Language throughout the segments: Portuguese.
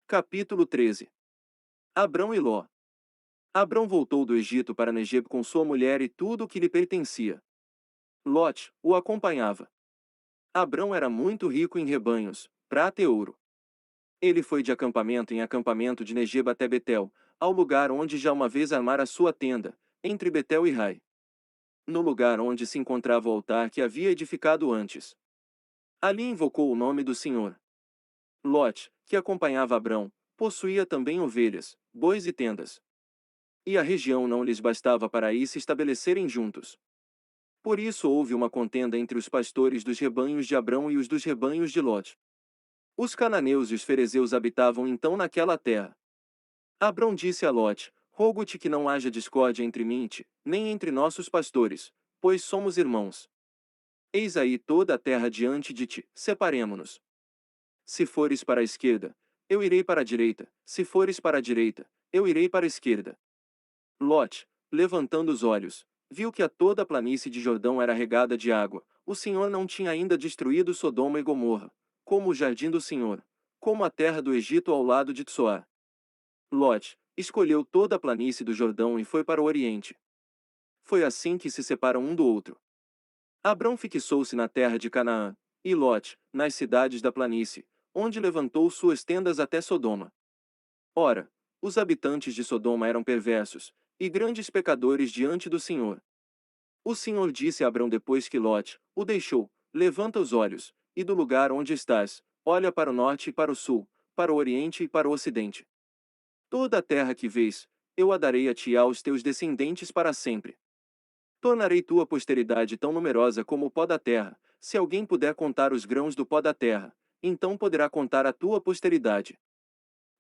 Capítulo 13. Abrão e Ló. Abrão voltou do Egito para Negeb com sua mulher e tudo o que lhe pertencia. Lote o acompanhava. Abrão era muito rico em rebanhos, prata e ouro. Ele foi de acampamento em acampamento de Negeb até Betel, ao lugar onde já uma vez armara sua tenda, entre Betel e Rai. No lugar onde se encontrava o altar que havia edificado antes. Ali invocou o nome do Senhor. Lote, que acompanhava Abrão, possuía também ovelhas, bois e tendas. E a região não lhes bastava para aí se estabelecerem juntos. Por isso houve uma contenda entre os pastores dos rebanhos de Abrão e os dos rebanhos de Lote. Os cananeus e os ferezeus habitavam então naquela terra. Abrão disse a Lote: Rogo-te que não haja discórdia entre mim e ti, nem entre nossos pastores, pois somos irmãos. Eis aí toda a terra diante de ti, separemo-nos. Se fores para a esquerda, eu irei para a direita, se fores para a direita, eu irei para a esquerda. Lote, levantando os olhos, viu que a toda a planície de Jordão era regada de água. O Senhor não tinha ainda destruído Sodoma e Gomorra, como o jardim do Senhor, como a terra do Egito ao lado de Tsoar. Lote escolheu toda a planície do Jordão e foi para o oriente. Foi assim que se separam um do outro. Abrão fixou-se na terra de Canaã, e Lote, nas cidades da planície, onde levantou suas tendas até Sodoma. Ora, os habitantes de Sodoma eram perversos, e grandes pecadores diante do Senhor. O Senhor disse a Abrão depois que Lote o deixou: Levanta os olhos, e do lugar onde estás, olha para o norte e para o sul, para o oriente e para o ocidente. Toda a terra que vês, eu a darei a ti e aos teus descendentes para sempre. Tornarei tua posteridade tão numerosa como o pó da terra. Se alguém puder contar os grãos do pó da terra, então poderá contar a tua posteridade.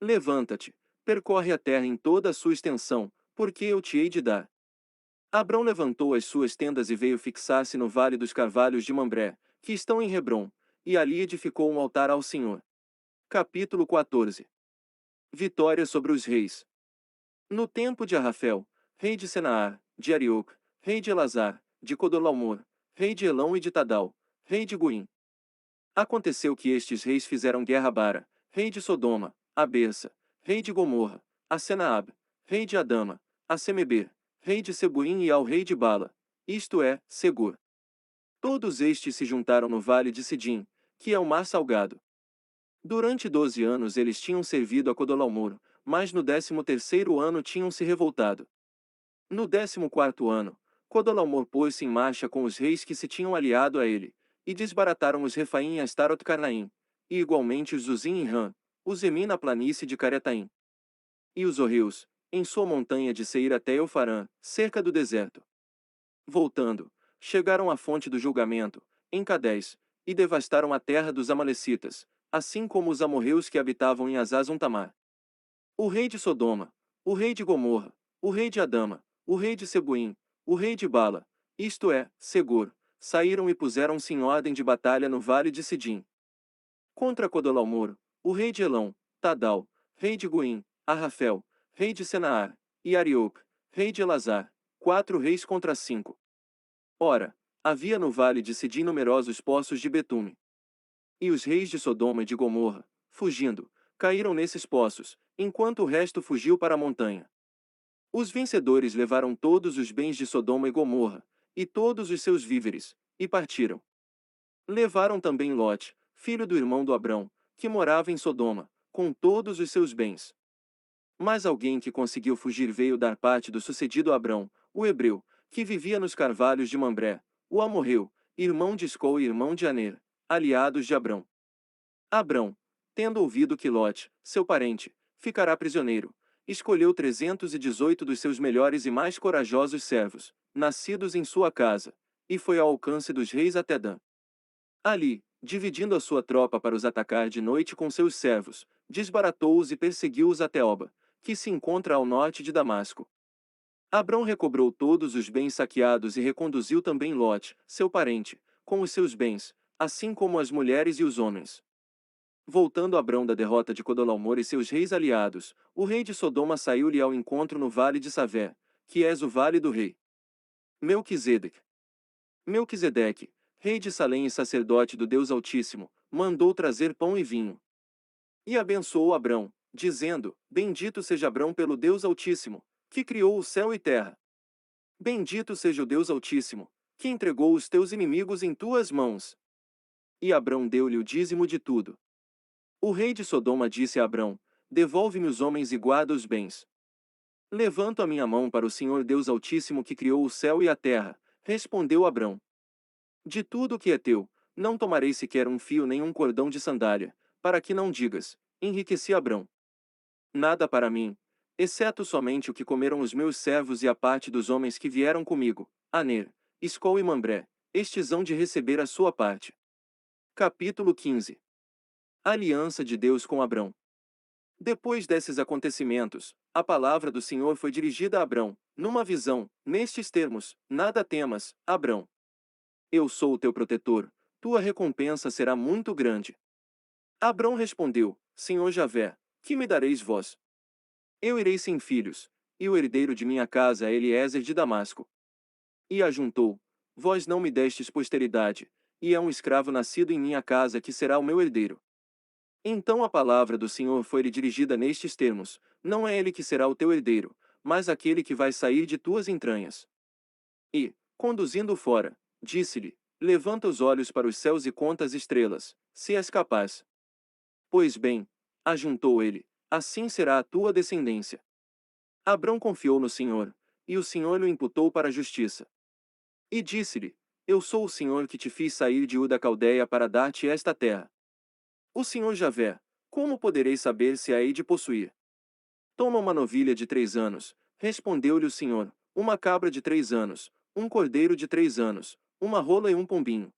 Levanta-te, percorre a terra em toda a sua extensão, porque eu te hei de dar. Abrão levantou as suas tendas e veio fixar-se no vale dos carvalhos de Mambré, que estão em Hebrom, e ali edificou um altar ao Senhor. Capítulo 14. Vitória sobre os reis. No tempo de Arrafel, rei de Senaar, de Arioc, rei de Elazar, de Codorlaomer, rei de Elão e de Tadal, rei de Goim. Aconteceu que estes reis fizeram guerra a Bara, rei de Sodoma, a Bersa, rei de Gomorra, a Senaab, rei de Adama, a Semeber, rei de Seboim e ao rei de Bala, isto é, Segur. Todos estes se juntaram no vale de Sidim, que é o mar salgado. Durante 12 anos eles tinham servido a Codorlaomer, mas no 13º ano tinham se revoltado. No 14º ano, Codorlaomer pôs-se em marcha com os reis que se tinham aliado a ele, e desbarataram os Refaim em Astarot-Carnaim, e igualmente os Zuzim em Ram, os Emim na planície de Caretaim. E os Orreus, em sua montanha de Seir até Eufarã, cerca do deserto. Voltando, chegaram à fonte do julgamento, em Cadés, e devastaram a terra dos Amalecitas, assim como os amorreus que habitavam em Azazon-Tamar. O rei de Sodoma, o rei de Gomorra, o rei de Adama, o rei de Seboim, o rei de Bala, isto é, Segur, saíram e puseram-se em ordem de batalha no vale de Sidim. Contra Codorlaomer, o rei de Elão, Tadal, rei de Goim, Arrafel, rei de Senaar, e Arioc, rei de Elazar, 4 reis contra 5. Ora, havia no vale de Sidim numerosos poços de betume. E os reis de Sodoma e de Gomorra, fugindo, caíram nesses poços, enquanto o resto fugiu para a montanha. Os vencedores levaram todos os bens de Sodoma e Gomorra, e todos os seus víveres, e partiram. Levaram também Lote, filho do irmão do Abrão, que morava em Sodoma, com todos os seus bens. Mas alguém que conseguiu fugir veio dar parte do sucedido a Abrão, o hebreu, que vivia nos carvalhos de Mambré, o amorreu, irmão de Escol e irmão de Aner, aliados de Abrão. Abrão, tendo ouvido que Lote, seu parente, ficará prisioneiro, escolheu 318 dos seus melhores e mais corajosos servos, nascidos em sua casa, e foi ao alcance dos reis até Dan. Ali, dividindo a sua tropa para os atacar de noite com seus servos, desbaratou-os e perseguiu-os até Oba, que se encontra ao norte de Damasco. Abrão recobrou todos os bens saqueados e reconduziu também Lote, seu parente, com os seus bens, assim como as mulheres e os homens. Voltando Abrão da derrota de Codorlaomer e seus reis aliados, o rei de Sodoma saiu-lhe ao encontro no vale de Savé, que és o vale do rei Melquisedeque. Melquisedeque, rei de Salém e sacerdote do Deus Altíssimo, mandou trazer pão e vinho. E abençoou Abrão, dizendo: Bendito seja Abrão pelo Deus Altíssimo, que criou o céu e terra. Bendito seja o Deus Altíssimo, que entregou os teus inimigos em tuas mãos. E Abrão deu-lhe o dízimo de tudo. O rei de Sodoma disse a Abrão: Devolve-me os homens e guarda os bens. Levanto a minha mão para o Senhor Deus Altíssimo que criou o céu e a terra, respondeu Abrão. De tudo o que é teu, não tomarei sequer um fio nem um cordão de sandália, para que não digas: enriqueci Abrão. Nada para mim, exceto somente o que comeram os meus servos e a parte dos homens que vieram comigo, Aner, Escol e Mambré, estes hão de receber a sua parte. Capítulo 15. Aliança de Deus com Abrão. Depois desses acontecimentos, a palavra do Senhor foi dirigida a Abrão, numa visão, nestes termos: Nada temas, Abrão. Eu sou o teu protetor, tua recompensa será muito grande. Abrão respondeu: Senhor Javé, que me dareis vós? Eu irei sem filhos, e o herdeiro de minha casa é Eliezer de Damasco. E ajuntou: Vós não me destes posteridade, e é um escravo nascido em minha casa que será o meu herdeiro. Então a palavra do Senhor foi-lhe dirigida nestes termos: Não é ele que será o teu herdeiro, mas aquele que vai sair de tuas entranhas. E, conduzindo-o fora, disse-lhe: Levanta os olhos para os céus e conta as estrelas, se és capaz. Pois bem, ajuntou ele, assim será a tua descendência. Abrão confiou no Senhor, e o Senhor lhe imputou para a justiça. E disse-lhe: Eu sou o Senhor que te fiz sair de Ur da Caldeia para dar-te esta terra. O Senhor Javé, como poderei saber se a hei de possuir? Toma uma novilha de 3 anos, respondeu-lhe o Senhor, uma cabra de 3 anos, um cordeiro de 3 anos, uma rola e um pombinho.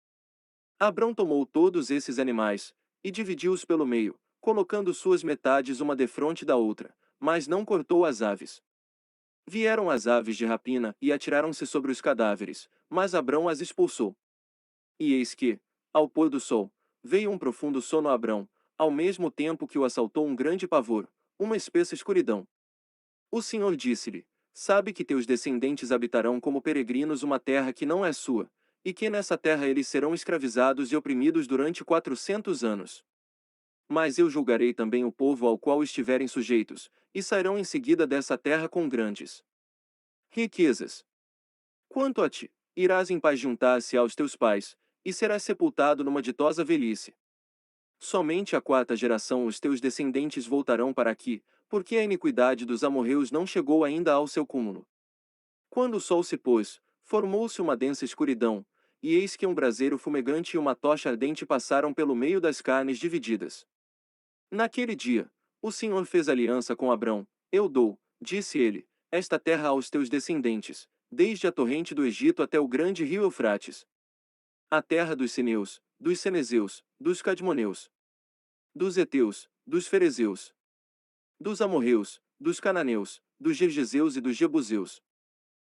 Abrão tomou todos esses animais, e dividiu-os pelo meio, colocando suas metades uma defronte da outra, mas não cortou as aves. Vieram as aves de rapina e atiraram-se sobre os cadáveres, mas Abrão as expulsou. E eis que, ao pôr do sol, veio um profundo sono a Abrão, ao mesmo tempo que o assaltou um grande pavor, uma espessa escuridão. O Senhor disse-lhe: Sabe que teus descendentes habitarão como peregrinos uma terra que não é sua, e que nessa terra eles serão escravizados e oprimidos durante 400 anos. Mas eu julgarei também o povo ao qual estiverem sujeitos, e sairão em seguida dessa terra com grandes riquezas. Quanto a ti, irás em paz juntar-se aos teus pais, e serás sepultado numa ditosa velhice. Somente a quarta geração os teus descendentes voltarão para aqui, porque a iniquidade dos amorreus não chegou ainda ao seu cúmulo. Quando o sol se pôs, formou-se uma densa escuridão, e eis que um braseiro fumegante e uma tocha ardente passaram pelo meio das carnes divididas. Naquele dia, o Senhor fez aliança com Abrão: Eu dou, disse ele, esta terra aos teus descendentes, desde a torrente do Egito até o grande rio Eufrates. A terra dos Sineus, dos Cenezeus, dos Cadmoneus, dos Heteus, dos Ferezeus, dos Amorreus, dos Cananeus, dos Gergeseus e dos Jebuseus.